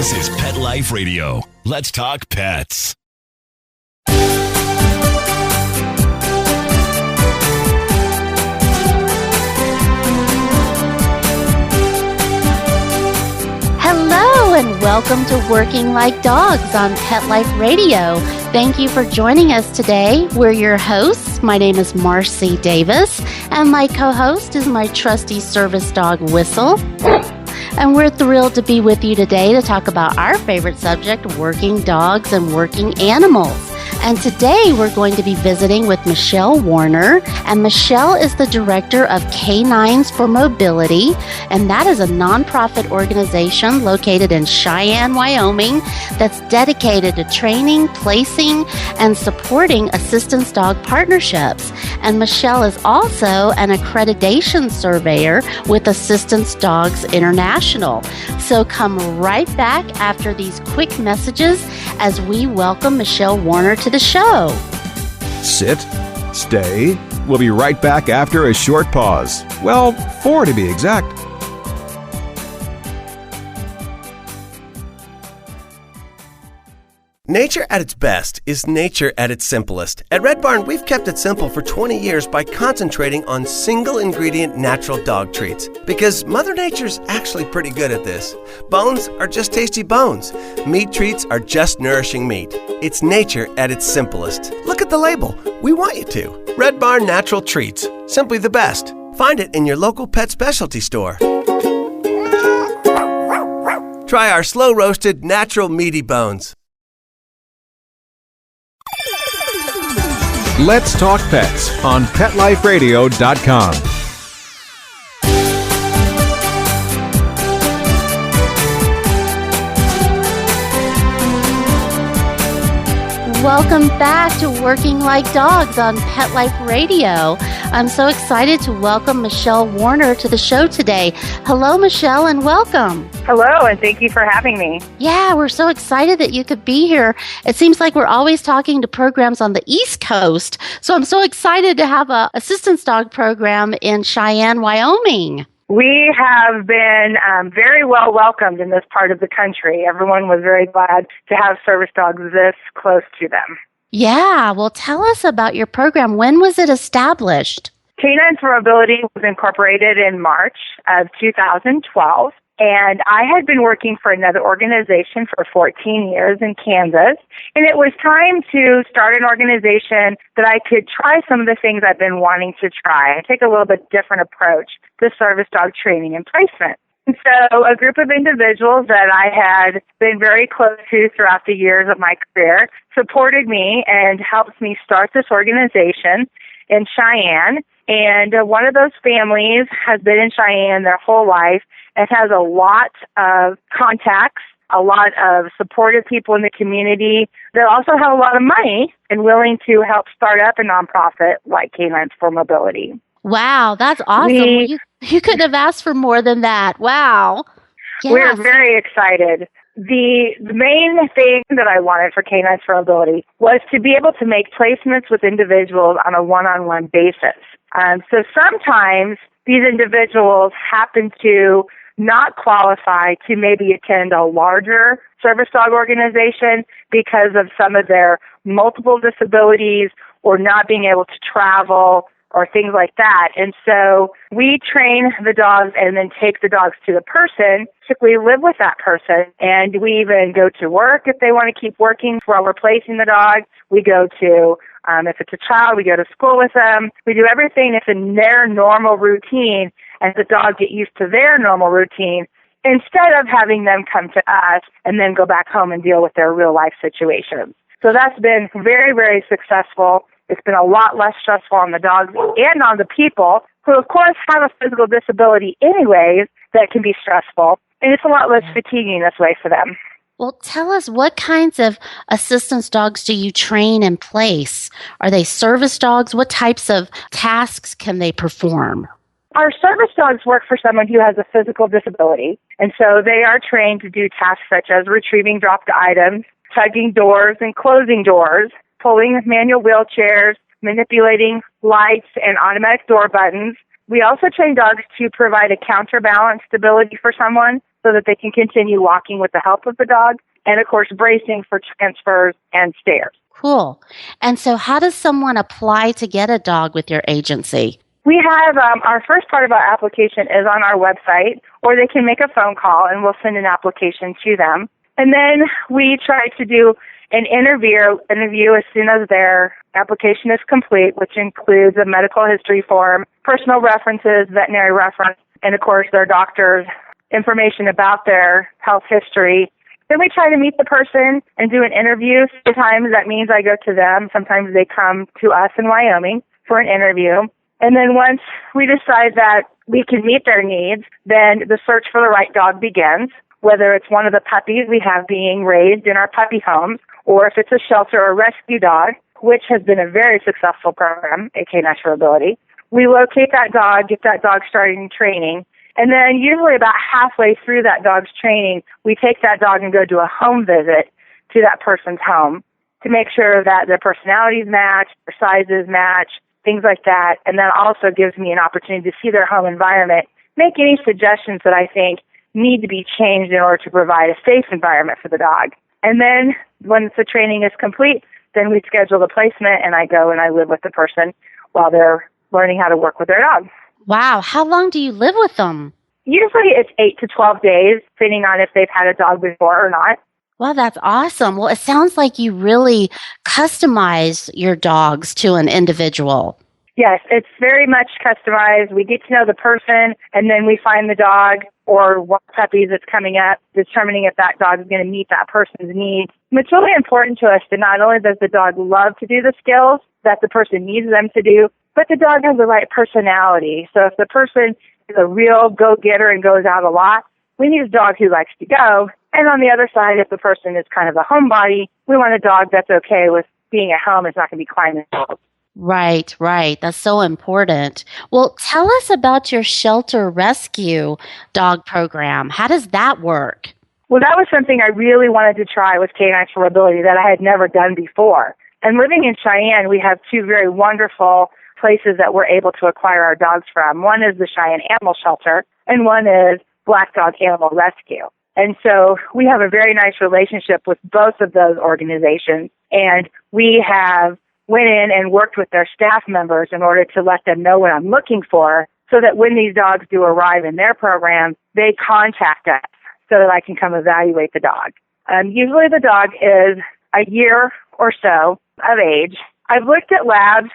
This is Pet Life Radio. Let's talk pets. Hello and welcome to Working Like Dogs on Pet Life Radio. Thank you for joining us today. We're your hosts. My name is Marcie Davis, and my co-host is my trusty service dog, Whistle. And we're thrilled to be with you today to talk about our favorite subject, working dogs and working animals. And today we're going to be visiting with Michelle Woerner, and Michelle is the director of K9s for Mobility, and that is a nonprofit organization located in Cheyenne, Wyoming, that's dedicated to training, placing, and supporting assistance dog partnerships. And Michelle is also an Accreditation Surveyor with Assistance Dogs International. So come right back after these quick messages as we welcome Michelle Woerner to the show. Sit, stay. We'll be right back after a short pause. Well, 4 to be exact. Nature at its best is nature at its simplest. At Red Barn, we've kept it simple for 20 years by concentrating on single-ingredient natural dog treats. Because Mother Nature's actually pretty good at this. Bones are just tasty bones. Meat treats are just nourishing meat. It's nature at its simplest. Look at the label. We want you to. Red Barn Natural Treats. Simply the best. Find it in your local pet specialty store. Try our slow-roasted, natural meaty bones. Let's talk pets on PetLifeRadio.com. Welcome back to Working Like Dogs on Pet Life Radio. I'm so excited to welcome Michelle Woerner to the show today. Hello, Michelle, and welcome. Hello, and thank you for having me. Yeah, we're so excited that you could be here. It seems like we're always talking to programs on the East Coast, so I'm so excited to have a assistance dog program in Cheyenne, Wyoming. We have been very well welcomed in this part of the country. Everyone was very glad to have service dogs this close to them. Yeah, well, tell us about your program. When was it established? K9s for Mobility was incorporated in March of 2012, and I had been working for another organization for 14 years in Kansas, and it was time to start an organization that I could try some of the things I've been wanting to try and take a little bit different approach to service dog training and placement. And so a group of individuals that I had been very close to throughout the years of my career supported me and helped me start this organization in Cheyenne. And one of those families has been in Cheyenne their whole life and has a lot of contacts, a lot of supportive people in the community that also have a lot of money and willing to help start up a nonprofit like K9s for Mobility. Wow, that's awesome. You couldn't have asked for more than that. Wow. Yes. We're very excited. The main thing that I wanted for K9s for Mobility was to be able to make placements with individuals on a one-on-one basis. So sometimes these individuals happen to not qualify to maybe attend a larger service dog organization because of some of their multiple disabilities or not being able to travel or things like that. And so we train the dogs and then take the dogs to the person. We live with that person, and we even go to work if they want to keep working while we're placing the dog. We go to, if it's a child, we go to school with them. We do everything that's in their normal routine, and the dogs get used to their normal routine instead of having them come to us and then go back home and deal with their real life situations. So that's been very, very successful. It's been a lot less stressful on the dogs and on the people who, of course, have a physical disability anyways that can be stressful. And it's a lot less fatiguing this way for them. Well, tell us, what kinds of assistance dogs do you train and place? Are they service dogs? What types of tasks can they perform? Our service dogs work for someone who has a physical disability. And so they are trained to do tasks such as retrieving dropped items, tugging doors and closing doors, pulling manual wheelchairs, manipulating lights and automatic door buttons. We also train dogs to provide a counterbalance stability for someone so that they can continue walking with the help of the dog, and of course bracing for transfers and stairs. Cool. And so how does someone apply to get a dog with your agency? We have our first part of our application is on our website, or they can make a phone call and we'll send an application to them. And then we try to do an interview as soon as their application is complete, which includes a medical history form, personal references, veterinary reference, and of course their doctor's information about their health history. Then we try to meet the person and do an interview. Sometimes that means I go to them. Sometimes they come to us in Wyoming for an interview. And then once we decide that we can meet their needs, then the search for the right dog begins, whether it's one of the puppies we have being raised in our puppy homes, or if it's a shelter or rescue dog, which has been a very successful program at K9s for Ability. We locate that dog, get that dog started in training, and then usually about halfway through that dog's training, we take that dog and go do a home visit to that person's home to make sure that their personalities match, their sizes match, things like that. And that also gives me an opportunity to see their home environment, make any suggestions that I think need to be changed in order to provide a safe environment for the dog. And then once the training is complete, then we schedule the placement and I go and I live with the person while they're learning how to work with their dog. Wow. How long do you live with them? Usually it's 8 to 12 days, depending on if they've had a dog before or not. Well, that's awesome. Well, it sounds like you really customize your dogs to an individual. Yes, it's very much customized. We get to know the person, and then we find the dog or what puppy that's coming up, determining if that dog is going to meet that person's needs. And it's really important to us that not only does the dog love to do the skills that the person needs them to do, but the dog has the right personality. So if the person is a real go-getter and goes out a lot, we need a dog who likes to go. And on the other side, if the person is kind of a homebody, we want a dog that's okay with being at home. It's not going to be climbing walls. Right, right. That's so important. Well, tell us about your shelter rescue dog program. How does that work? Well, that was something I really wanted to try with K9s for Ability that I had never done before. And living in Cheyenne, we have two very wonderful places that we're able to acquire our dogs from. One is the Cheyenne Animal Shelter, and one is Black Dog Animal Rescue. And so we have a very nice relationship with both of those organizations, and we have went in and worked with their staff members in order to let them know what I'm looking for so that when these dogs do arrive in their program, they contact us so that I can come evaluate the dog. Usually the dog is a year or so of age. I've looked at lab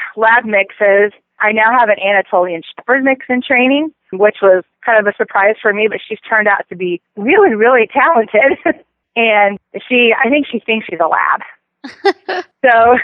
mixes. I now have an Anatolian Shepherd mix in training, which was kind of a surprise for me, but she's turned out to be really, really talented. And I think she thinks she's a lab. So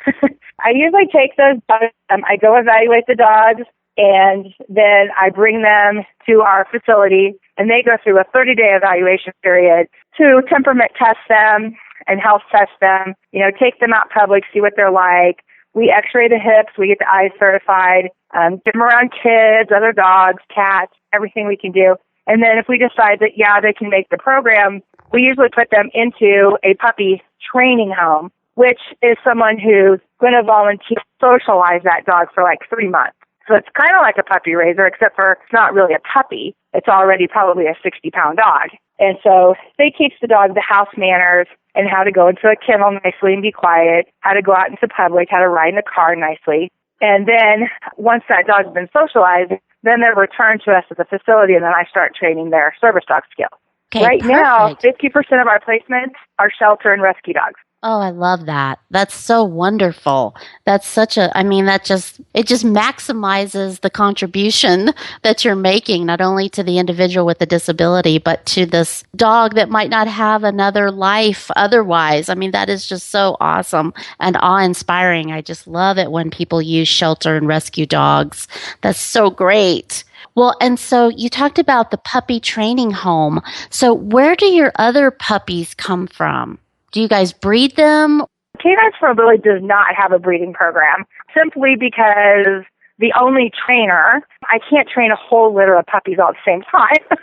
I usually take those dogs, I go evaluate the dogs, and then I bring them to our facility, and they go through a 30-day evaluation period to temperament test them and health test them, take them out public, see what they're like. We x-ray the hips, we get the eyes certified, get them around kids, other dogs, cats, everything we can do. And then if we decide that, they can make the program, we usually put them into a puppy training home, which is someone who's going to volunteer to socialize that dog for like 3 months. So it's kind of like a puppy raiser, except for it's not really a puppy. It's already probably a 60-pound dog. And so they teach the dog the house manners and how to go into a kennel nicely and be quiet, how to go out into public, how to ride in a car nicely. And then once that dog's been socialized, then they're returned to us at the facility, and then I start training their service dog skills. Okay, right perfect. Now, 50% of our placements are shelter and rescue dogs. Oh, I love that. That's so wonderful. That's it just maximizes the contribution that you're making, not only to the individual with a disability, but to this dog that might not have another life otherwise. That is just so awesome and awe-inspiring. I just love it when people use shelter and rescue dogs. That's so great. Well, and so you talked about the puppy training home. So where do your other puppies come from? Do you guys breed them? K9s for Ability does not have a breeding program, simply because the only trainer, I can't train a whole litter of puppies all at the same time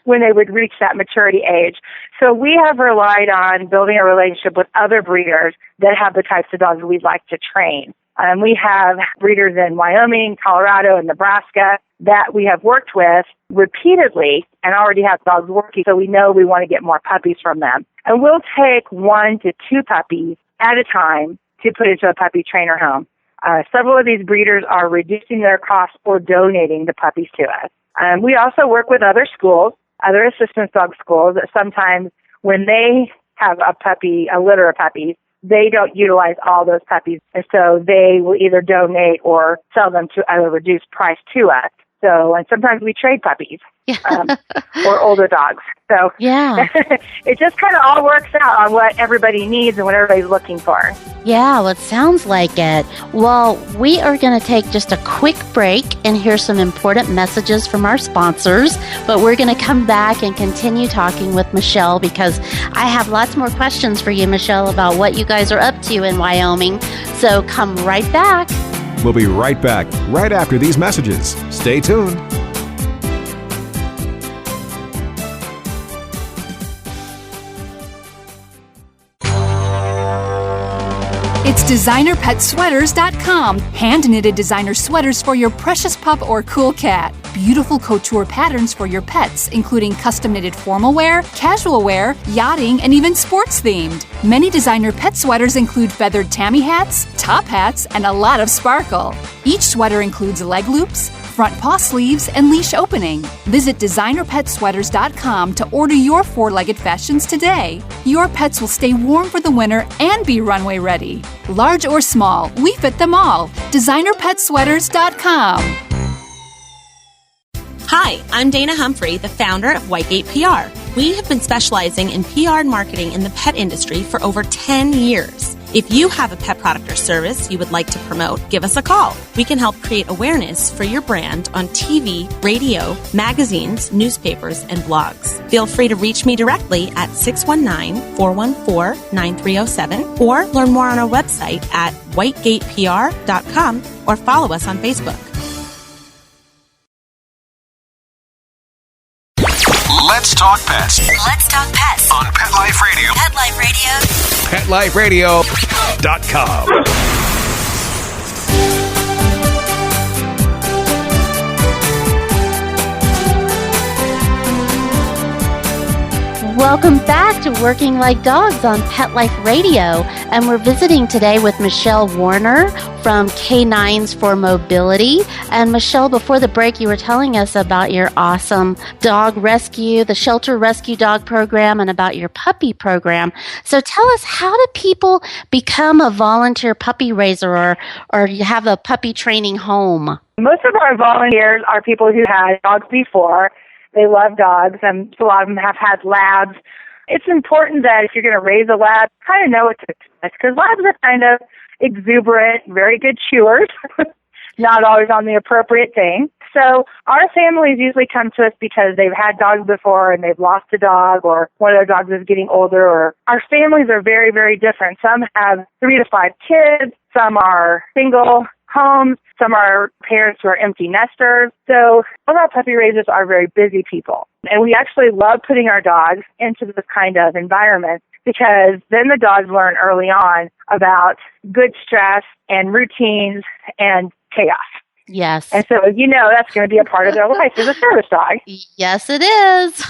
when they would reach that maturity age. So we have relied on building a relationship with other breeders that have the types of dogs we'd like to train. We have breeders in Wyoming, Colorado, and Nebraska that we have worked with repeatedly and already have dogs working, so we know we want to get more puppies from them. And we'll take 1 to 2 puppies at a time to put into a puppy trainer home. Several of these breeders are reducing their costs or donating the puppies to us. We also work with other schools, other assistance dog schools, that sometimes when they have a litter of puppies, they don't utilize all those puppies, and so they will either donate or sell them to at a reduced price to us. So, and sometimes we trade puppies or older dogs. So Yeah. it just kind of all works out on what everybody needs and what everybody's looking for. Yeah, well, it sounds like it. Well, we are going to take just a quick break and hear some important messages from our sponsors, but we're going to come back and continue talking with Michelle because I have lots more questions for you, Michelle, about what you guys are up to in Wyoming. So come right back. We'll be right back, right after these messages. Stay tuned. It's DesignerPetSweaters.com. Hand-knitted designer sweaters for your precious pup or cool cat. Beautiful couture patterns for your pets, including custom-knitted formal wear, casual wear, yachting, and even sports-themed. Many designer pet sweaters include feathered tammy hats, top hats, and a lot of sparkle. Each sweater includes leg loops, front paw sleeves, and leash opening. Visit DesignerPetSweaters.com to order your 4-legged fashions today. Your pets will stay warm for the winter and be runway ready. Large or small, we fit them all. DesignerPetSweaters.com. Hi, I'm Dana Humphrey, the founder of Whitegate PR. We have been specializing in PR and marketing in the pet industry for over 10 years. If you have a pet product or service you would like to promote, give us a call. We can help create awareness for your brand on TV, radio, magazines, newspapers, and blogs. Feel free to reach me directly at 619-414-9307 or learn more on our website at whitegatepr.com or follow us on Facebook. Let's talk pets Let's talk pets on Pet Life Radio. Pet Life Radio. PetLifeRadio.com. Welcome back to Working Like Dogs on Pet Life Radio, and we're visiting today with Michelle Woerner from K9s for Mobility. And Michelle, before the break, you were telling us about your awesome dog rescue, the shelter rescue dog program, and about your puppy program. So tell us, how do people become a volunteer puppy raiser or you have a puppy training home? Most of our volunteers are people who had dogs before. They love dogs, and a lot of them have had labs. It's important that if you're going to raise a lab, kind of know what to expect, because labs are kind of exuberant, very good chewers, not always on the appropriate thing. So our families usually come to us because they've had dogs before and they've lost a dog, or one of their dogs is getting older, or our families are very, very different. Some have 3 to 5 kids, some are single homes, some are parents who are empty nesters. So a lot of puppy raisers are very busy people. And we actually love putting our dogs into this kind of environment because then the dogs learn early on about good stress and routines and chaos. Yes. And so, that's going to be a part of their life as a service dog. Yes, it is.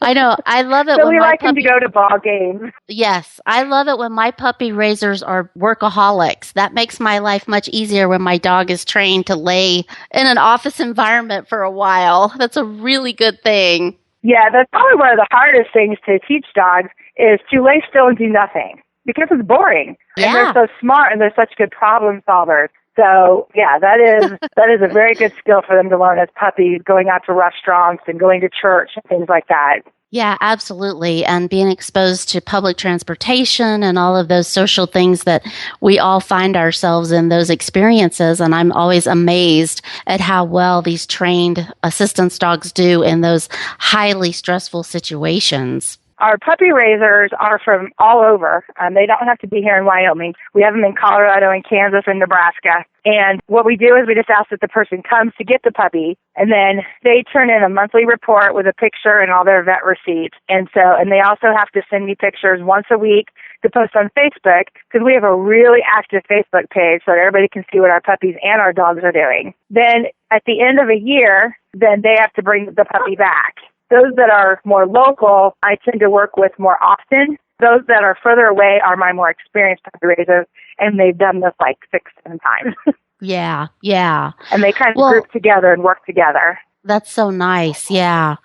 I know. I love it. So we like them to go to ball games. Yes. I love it when my puppy raisers are workaholics. That makes my life much easier when my dog is trained to lay in an office environment for a while. That's a really good thing. Yeah, that's probably one of the hardest things to teach dogs is to lay still and do nothing because it's boring. Yeah. And they're so smart and they're such good problem solvers. So, yeah, that is a very good skill for them to learn as puppies, going out to restaurants and going to church and things like that. Yeah, absolutely. And being exposed to public transportation and all of those social things that we all find ourselves in those experiences. And I'm always amazed at how well these trained assistance dogs do in those highly stressful situations. Our puppy raisers are from all over. They don't have to be here in Wyoming. We have them in Colorado and Kansas and Nebraska. And what we do is we just ask that the person comes to get the puppy, and then they turn in a monthly report with a picture and all their vet receipts. And they also have to send me pictures once a week to post on Facebook, because we have a really active Facebook page so that everybody can see what our puppies and our dogs are doing. Then at the end of a year, then they have to bring the puppy back. Those that are more local, I tend to work with more often. Those that are further away are my more experienced puppy raisers, and they've done this like 6-7 times. Yeah, yeah. And they kind of group together and work together. That's so nice. Yeah.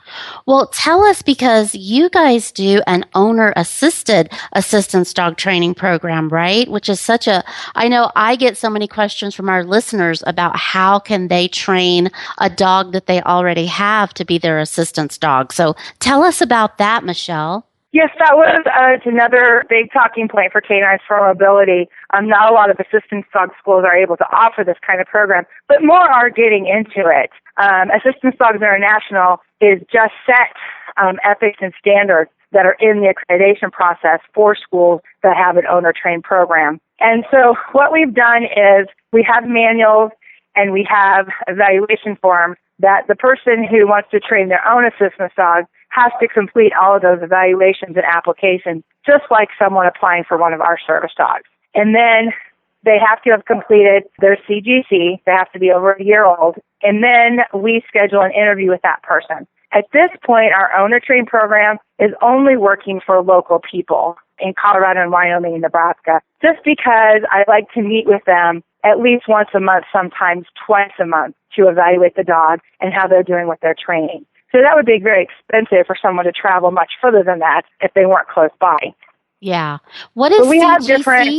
Well, tell us, because you guys do an owner-assisted assistance dog training program, right? Which is I know I get so many questions from our listeners about how can they train a dog that they already have to be their assistance dog. So tell us about that, Michelle. Yes, that was another big talking point for K9s for mobility. Not a lot of assistance dog schools are able to offer this kind of program, but more are getting into it. Assistance Dogs International is just set ethics and standards that are in the accreditation process for schools that have an owner-trained program. And so what we've done is we have manuals and we have evaluation forms that the person who wants to train their own assistance dog has to complete all of those evaluations and applications, just like someone applying for one of our service dogs. And then they have to have completed their CGC. They have to be over a year old. And then we schedule an interview with that person. At this point, our owner-trained program is only working for local people in Colorado and Wyoming and Nebraska, just because I like to meet with them at least once a month, sometimes twice a month, to evaluate the dog and how they're doing with their training. So that would be very expensive for someone to travel much further than that if they weren't close by. Yeah. What is we CGC? have different,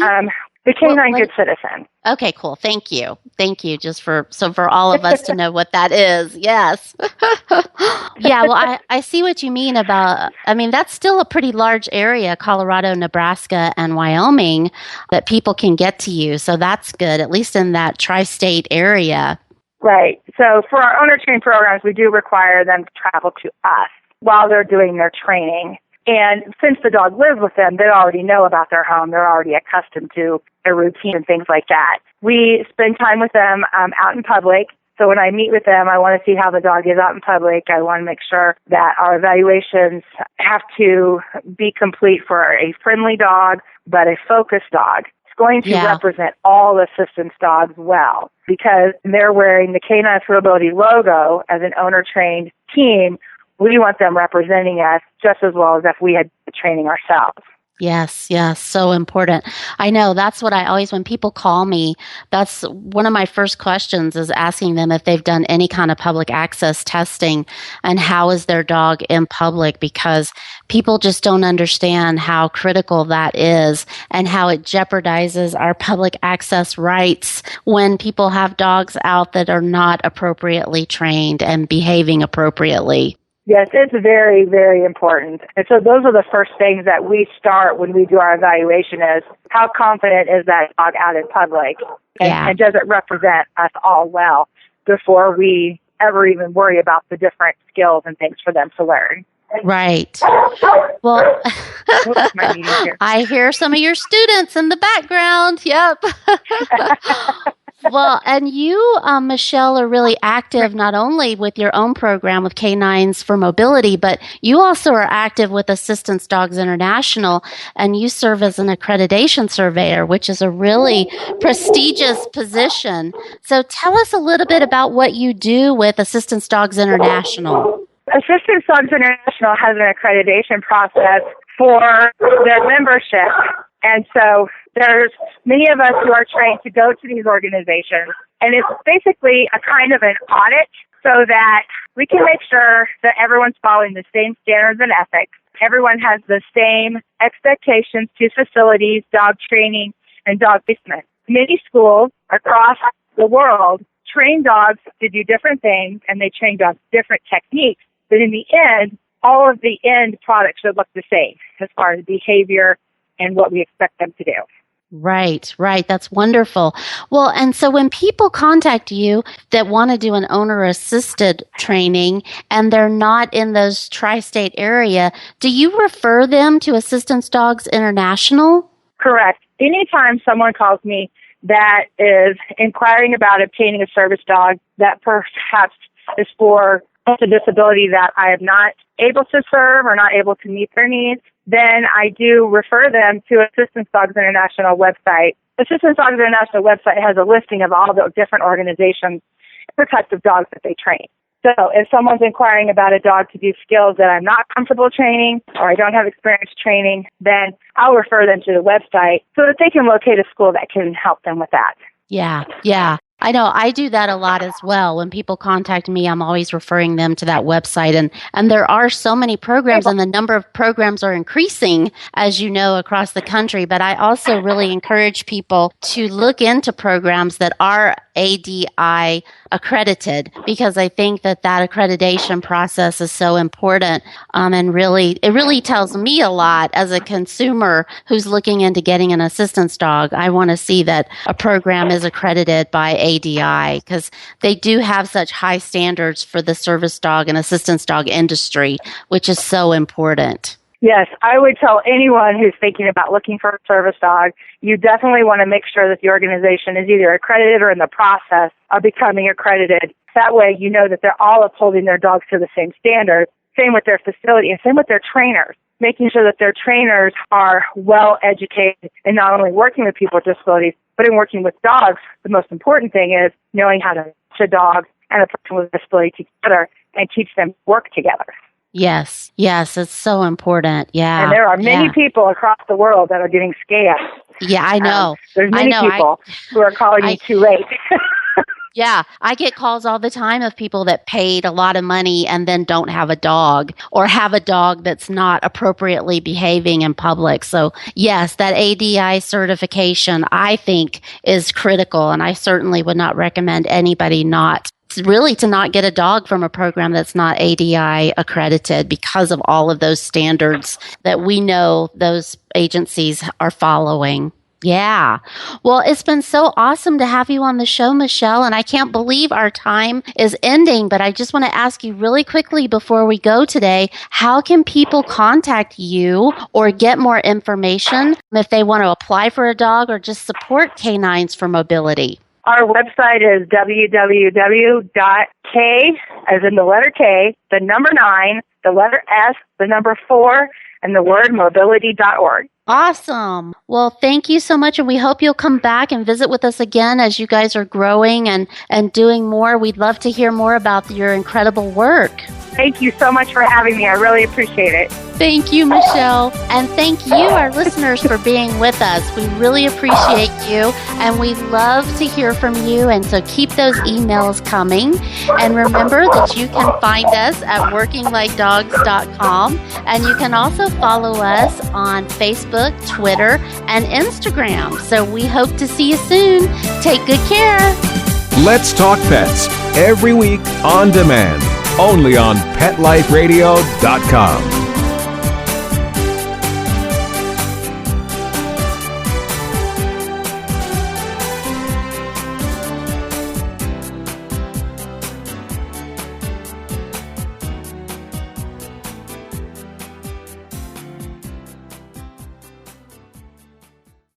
the K9 Good Citizen. Okay, cool. Thank you. Just for all of us to know what that is. Yes. Yeah, well, I see what you mean that's still a pretty large area, Colorado, Nebraska, and Wyoming, that people can get to you. So that's good, at least in that tri-state area. Right. So for our owner-trained programs, we do require them to travel to us while they're doing their training. And since the dog lives with them, they already know about their home. They're already accustomed to their routine and things like that. We spend time with them out in public. So when I meet with them, I want to see how the dog is out in public. I want to make sure that our evaluations have to be complete for a friendly dog, but a focused dog. It's going to represent all assistance dogs well, because they're wearing the K9s for Mobility logo as an owner-trained team. We want them representing us just as well as if we had been training ourselves. Yes, so important. I know that's what I always, when people call me, that's one of my first questions, is asking them if they've done any kind of public access testing and how is their dog in public, because people just don't understand how critical that is and how it jeopardizes our public access rights when people have dogs out that are not appropriately trained and behaving appropriately. Yes, it's very, very important. And so those are the first things that we start when we do our evaluation is, how confident is that dog out in public? And does it represent us all well before we ever even worry about the different skills and things for them to learn? Right. Well, I hear some of your students in the background. Yep. Well, and you, Michelle, are really active not only with your own program with K9s for Mobility, but you also are active with Assistance Dogs International, and you serve as an Accreditation Surveyor, which is a really prestigious position. So tell us a little bit about what you do with Assistance Dogs International. Assistance Dogs International has an accreditation process for their membership. And so there's many of us who are trained to go to these organizations, and it's basically a kind of an audit so that we can make sure that everyone's following the same standards and ethics. Everyone has the same expectations to facilities, dog training, and dog placement. Many schools across the world train dogs to do different things, and they train dogs different techniques. But in the end, all of the end products should look the same as far as behavior and what we expect them to do. Right. That's wonderful. Well, and so when people contact you that want to do an owner-assisted training and they're not in those tri-state area, do you refer them to Assistance Dogs International? Correct. Anytime someone calls me that is inquiring about obtaining a service dog that perhaps is for a disability that I am not able to serve or not able to meet their needs, then I do refer them to Assistance Dogs International website. Assistance Dogs International website has a listing of all the different organizations the types of dogs that they train. So if someone's inquiring about a dog to do skills that I'm not comfortable training or I don't have experience training, then I'll refer them to the website so that they can locate a school that can help them with that. Yeah. I know I do that a lot as well. When people contact me, I'm always referring them to that website. And there are so many programs, and the number of programs are increasing, as you know, across the country. But I also really encourage people to look into programs that are ADI accredited, because I think that accreditation process is so important. And it really tells me a lot as a consumer who's looking into getting an assistance dog. I want to see that a program is accredited by ADI, because they do have such high standards for the service dog and assistance dog industry, which is so important. Yes, I would tell anyone who's thinking about looking for a service dog, you definitely want to make sure that the organization is either accredited or in the process of becoming accredited. That way you know that they're all upholding their dogs to the same standard. Same with their facility and same with their trainers, making sure that their trainers are well educated in not only working with people with disabilities, but in working with dogs. The most important thing is knowing how to teach a dog and a person with a disability together and teach them to work together. Yes, it's so important. Yeah. And there are many people across the world that are getting scammed. Yeah, I know. There's many people who are calling you too late. Yeah, I get calls all the time of people that paid a lot of money and then don't have a dog, or have a dog that's not appropriately behaving in public. So yes, that ADI certification, I think, is critical, and I certainly would not recommend anybody not get a dog from a program that's not ADI accredited, because of all of those standards that we know those agencies are following. Yeah. Well, it's been so awesome to have you on the show, Michelle, and I can't believe our time is ending, but I just want to ask you really quickly before we go today, how can people contact you or get more information if they want to apply for a dog or just support K9s for mobility? Our website is www.K, as in the letter K, the number 9, the letter S, the number 4, and the word mobility.org. Awesome. Well, thank you so much, and we hope you'll come back and visit with us again as you guys are growing and doing more. We'd love to hear more about your incredible work. Thank you so much for having me. I really appreciate it. Thank you, Michelle. And thank you, our listeners, for being with us. We really appreciate you, and we love to hear from you. And so keep those emails coming. And remember that you can find us at workinglikedogs.com. And you can also follow us on Facebook, Twitter, and Instagram. So we hope to see you soon. Take good care. Let's Talk Pets, every week on demand, only on PetLifeRadio.com.